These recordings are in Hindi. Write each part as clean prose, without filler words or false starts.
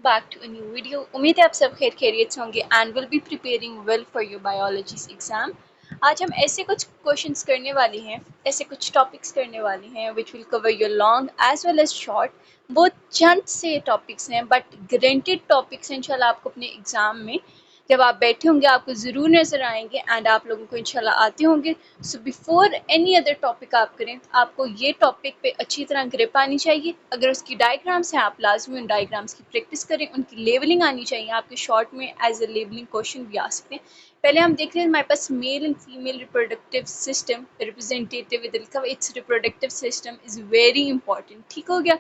back to a new video. उम्मीद है आप सब खैर खैरियत से होंगे and will be preparing well for your biology exam. आज हम ऐसे कुछ क्वेश्चंस करने वाले हैं, ऐसे कुछ टॉपिक्स करने वाले हैं which will cover your long as well as short. बहुत चंद से टॉपिक्स हैं बट गारंटेड टॉपिक्स हैं इंशाल्लाह आपको अपने एग्ज़ाम में जब आप बैठे होंगे आपको ज़रूर नज़र आएंगे एंड आप लोगों को इंशाल्लाह आते होंगे। So before any other topic आप करें आपको ये टॉपिक पे अच्छी तरह ग्रिप आनी चाहिए। अगर उसकी डायग्राम्स हैं आप लाजमी उन डायग्राम्स की प्रैक्टिस करें, उनकी लेवलिंग आनी चाहिए। आपके शॉर्ट में एज ए लेवलिंग क्वेश्चन भी आ सकते हैं। पहले हम देख रहे हैं हमारे पास male and female reproductive system representative its reproductive system is very important. ठीक हो गया,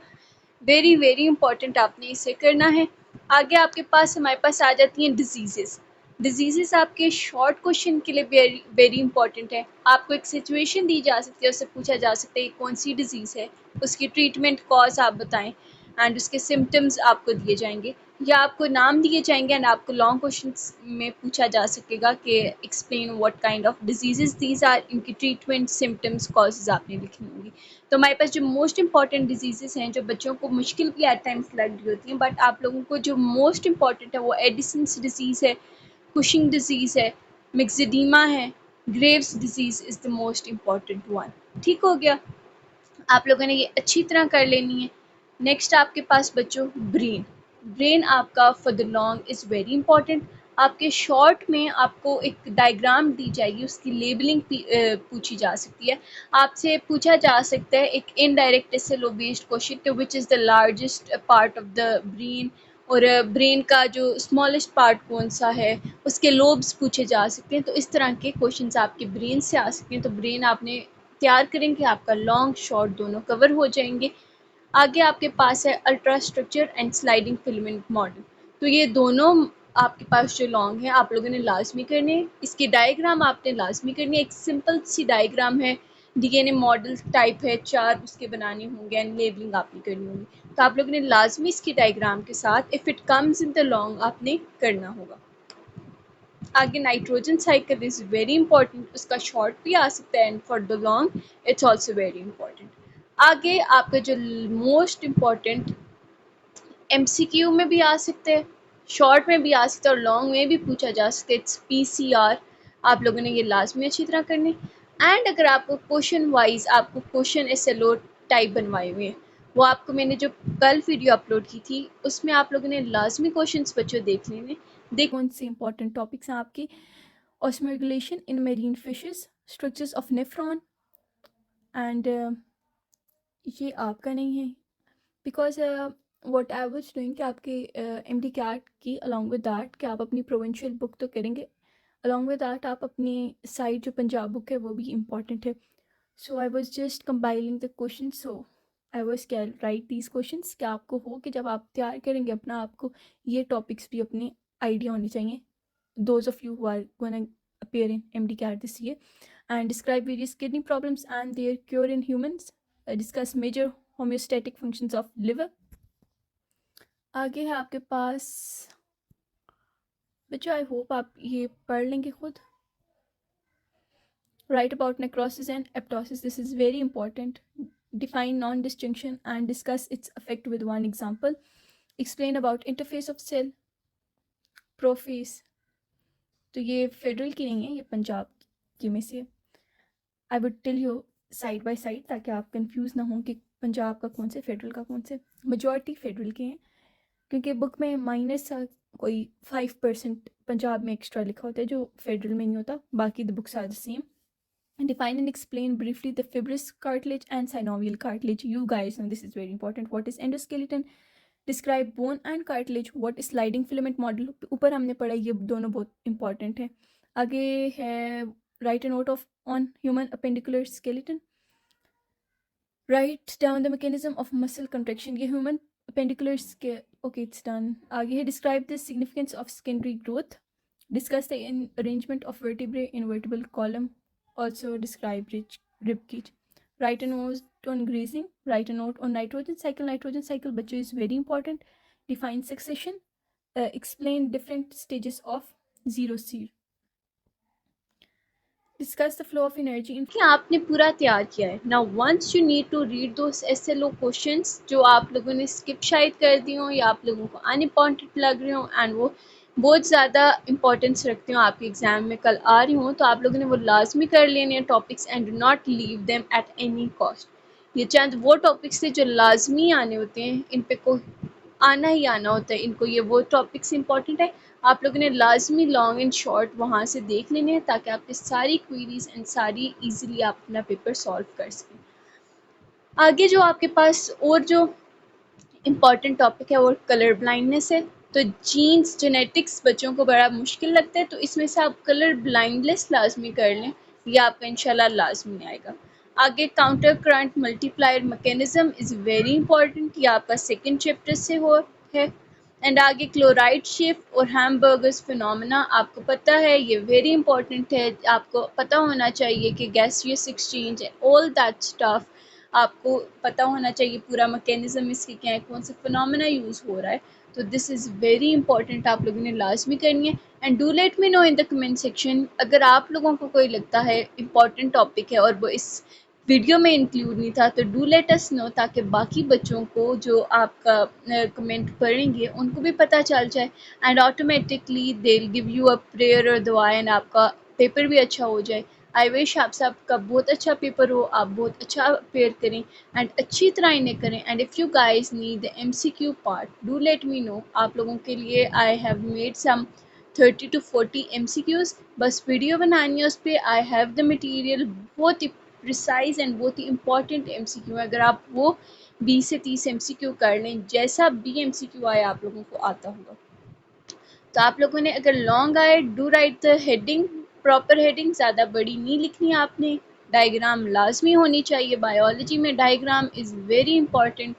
वेरी वेरी इंपॉर्टेंट आपने इसे करना है। आगे आपके पास हमारे पास आ जाती हैं डिजीज़ेस। डिजीज़ेस आपके शॉर्ट क्वेश्चन के लिए वेरी वेरी इंपॉर्टेंट है। आपको एक सिचुएशन दी जा सकती है, उससे पूछा जा सकता है कौन सी डिजीज़ है, उसकी ट्रीटमेंट कॉज आप बताएं एंड उसके सिम्टम्स आपको दिए जाएंगे या आपको नाम दिए जाएंगे एंड आपको लॉन्ग क्वेश्चन में पूछा जा सकेगा कि explain what kind of diseases these are, इनकी ट्रीटमेंट सिम्टम्स कॉजेज आपने लिखनी होंगी। तो हमारे पास जो मोस्ट इंपॉर्टेंट डिजीज़ेस हैं जो बच्चों को मुश्किल भी एट टाइम्स लग रही होती हैं बट आप लोगों को जो मोस्ट इंपॉर्टेंट है वो एडिसन्स डिजीज़ है, कुशिंग डिजीज़ है, मिक्सिडीमा है, Graves disease is the most important one. ठीक हो गया, आप लोगों ने ये अच्छी तरह कर लेनी है। नेक्स्ट आपके पास बच्चों ब्रेन। ब्रेन आपका for the long is very important. आपके शॉर्ट में आपको एक डायग्राम दी जाएगी, उसकी लेबलिंग पूछी जा सकती है। आपसे पूछा जा सकता है एक इनडायरेक्ट एसएलओ बेस्ड क्वेश्चन कि which is the largest part of the brain, और ब्रेन का जो स्मॉलेस्ट पार्ट कौन सा है, उसके लोब्स पूछे जा सकते हैं। तो इस तरह के क्वेश्चंस आपके ब्रेन से आ सकते हैं। तो ब्रेन आपने तैयार करेंगे, आपका लॉन्ग शॉर्ट दोनों कवर हो जाएंगे। आगे आपके पास है ultra structure and sliding filament model. तो ये दोनों आपके पास जो लॉन्ग है आप लोगों ने लाजमी करने हैं। इसकी डायग्राम आपने लाजमी करनी है। एक सिंपल सी डायग्राम है, डीएनए मॉडल टाइप है, 4 उसके बनाने होंगे एंड लेबलिंग आपने करनी होगी। तो आप लोगों ने लाजमी इसकी डायग्राम के साथ if it comes in the long आपने करना होगा। आगे nitrogen cycle is very important, उसका शॉर्ट भी आ सकता है and for the long it's also very important. आगे आपका जो मोस्ट इम्पॉर्टेंट एमसीक्यू में भी आ सकते हैं, शॉर्ट में भी आ सकता है और लॉन्ग में भी पूछा जा सकता है, इट्स पीसीआर। आप लोगों ने ये लाजमी अच्छी तरह करने। एंड अगर आपको क्वेश्चन वाइज आपको क्वेश्चन एसएलओ टाइप बनवाए हुए हैं, वो आपको मैंने जो कल वीडियो अपलोड की थी उसमें आप लोगों ने लाजमी क्वेश्चंस बच्चों देख लेने। देख कौन से इंपॉर्टेंट टॉपिक्स हैं आपकी, osmoregulation in marine fishes, structures of nephron and ये आपका नहीं है because what I was doing कि आपके एमडी कैट की अलॉन्ग विद दैट कि आप अपनी प्रोविंशियल बुक तो करेंगे, अलॉन्ग विद दैट आप अपनी साइड जो पंजाब बुक है वो भी इम्पॉर्टेंट है। So I was just compiling the question, so I was can write these questions कि आपको हो कि जब आप तैयार करेंगे अपना आपको ये टॉपिक्स भी अपने आइडिया होने चाहिए। Those of you who are gonna appear in MD-CAT this year, and describe various kidney problems and their cure in humans. Discuss major homeostatic functions of liver. आगे है आपके पास बच्चों, आई होप आप ये पढ़ लेंगे खुद। Write about necrosis and apoptosis. This is very important. Define non-disjunction and discuss its effect with one example. Explain about interface of cell. Prophase. तो ये फेडरल की नहीं है, ये पंजाब की में से। I would tell you side by side ताकि आप कंफ्यूज ना हो कि पंजाब का कौन से फेडरल का कौन से। मेजॉरिटी फेडरल के हैं क्योंकि बुक में माइनस कोई 5% पंजाब में एक्स्ट्रा लिखा होता है जो फेडरल में नहीं होता, बाकी the books are the same. Define and explain briefly the fibrous cartilage and synovial cartilage. You guys know this is very important. What is endoskeleton? Describe bone and cartilage. What is sliding filament model? ऊपर हमने पढ़ा, ये दोनों बहुत important है। आगे है write a note of on human appendicular skeleton. Write down the mechanism of muscle contraction. ये human appendicular okay, it's done. आगे है describe the significance of secondary growth. Discuss the arrangement of vertebrae in vertebral column. Also describe rib cage. Write a note on grazing. Write a note on nitrogen cycle. Nitrogen cycle बच्चों is very important. Define succession. Explain different stages of zero seed. discuss the flow of energy in कि आपने पूरा तैयार किया है. Now once you need to read those ऐसे लो क्वेश्चंस जो आप लोगों ने स्किप शायद कर दी हो या आप लोगों को अनइम्पॉर्टेंट लग रहे हो एंड वो बहुत ज़्यादा इंपॉर्टेंस रखते हो आपके एग्ज़ाम में कल आ रही हो, तो आप लोगों ने वो लाजमी कर लेने हैं topics and do not leave them at any cost. ये चंद वो टॉपिक्स थे जो लाजमी आने होते हैं, इन पे कोई आना ही आना होता है इनको. ये वो टॉपिक्स इंपॉर्टेंट है, आप लोगों ने लाजमी लॉन्ग एंड शॉर्ट वहाँ से देख लेने हैं ताकि आपकी सारी क्वीरीज एंड सारी इजीली आप अपना पेपर सॉल्व कर सकें. आगे जो आपके पास और जो इम्पॉर्टेंट टॉपिक है वो कलर ब्लाइंडनेस है. तो जीन्स जेनेटिक्स बच्चों को बड़ा मुश्किल लगता है, तो इसमें से आप कलर ब्लाइंडनेस लाजमी कर लें, ये आपका इंशाल्लाह लाजमी आएगा. आगे counter current multiplier mechanism is very important, ये आपका सेकंड चैप्टर से हो है. एंड आगे क्लोराइड शिफ्ट और हैमबर्गर्स फिनोमेना आपको पता है, ये वेरी इंपॉर्टेंट है. आपको पता होना चाहिए कि gaseous exchange all that stuff आपको पता होना चाहिए, पूरा मैकेनिज्म इसकी क्या है, कौन सा फिनोमेना यूज़ हो रहा है. तो दिस इज़ वेरी इंपॉर्टेंट, आप लोगों ने लाजमी करनी है. And do let me no in the comment section अगर आप लोगों को कोई लगता है इंपॉर्टेंट टॉपिक है और वो इस वीडियो में इंक्लूड नहीं था, तो डू लेट अस नो ताकि बाकी बच्चों को जो आपका कमेंट पढ़ेंगे उनको भी पता चल जाए and automatically they will give you a prayer और दुआ एंड आपका पेपर भी अच्छा हो जाए. आई विश आप सबका बहुत अच्छा पेपर हो, आप बहुत अच्छा प्रेयर करें एंड अच्छी तरह इन्हें करें. And if you guys need the MCQ part do let me know, आप लोगों के लिए I have made some 30 to 40 MCQs. बस वीडियो बनानी है उस पर. आई हैव द मटीरियल, बहुत ही प्रिसाइज एंड बहुत ही इंपॉर्टेंट MCQ है. अगर आप वो 20 से 30 MCQ कर लें, जैसा भी MCQ आए आप लोगों को आता होगा, तो आप लोगों ने अगर लॉन्ग आए do right the heading, proper heading, ज़्यादा बड़ी नहीं लिखनी आपने. डायग्राम लाजमी होनी चाहिए, बायोलॉजी में diagram is very important.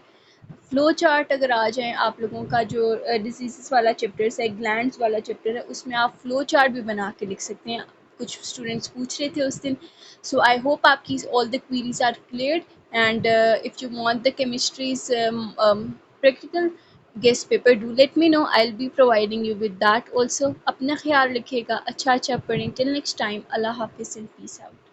Flow chart अगर आ जाए आप लोगों का जो डिजीज़ वाला चैप्टर है, ग्लैंड्स वाला चैप्टर है, उसमें आप फ्लो चार्ट भी बना के लिख सकते हैं. कुछ स्टूडेंट्स पूछ रहे थे उस दिन. सो आई होप आपकी all the queries are cleared and if you want the chemistry's practical guest paper do let me know, I will be providing you with that also. अपना ख्याल रखिएगा, अच्छा अच्छा पढ़ें. टिल नेक्स्ट टाइम, अल्लाह हाफिज़ एंड पीस आउट.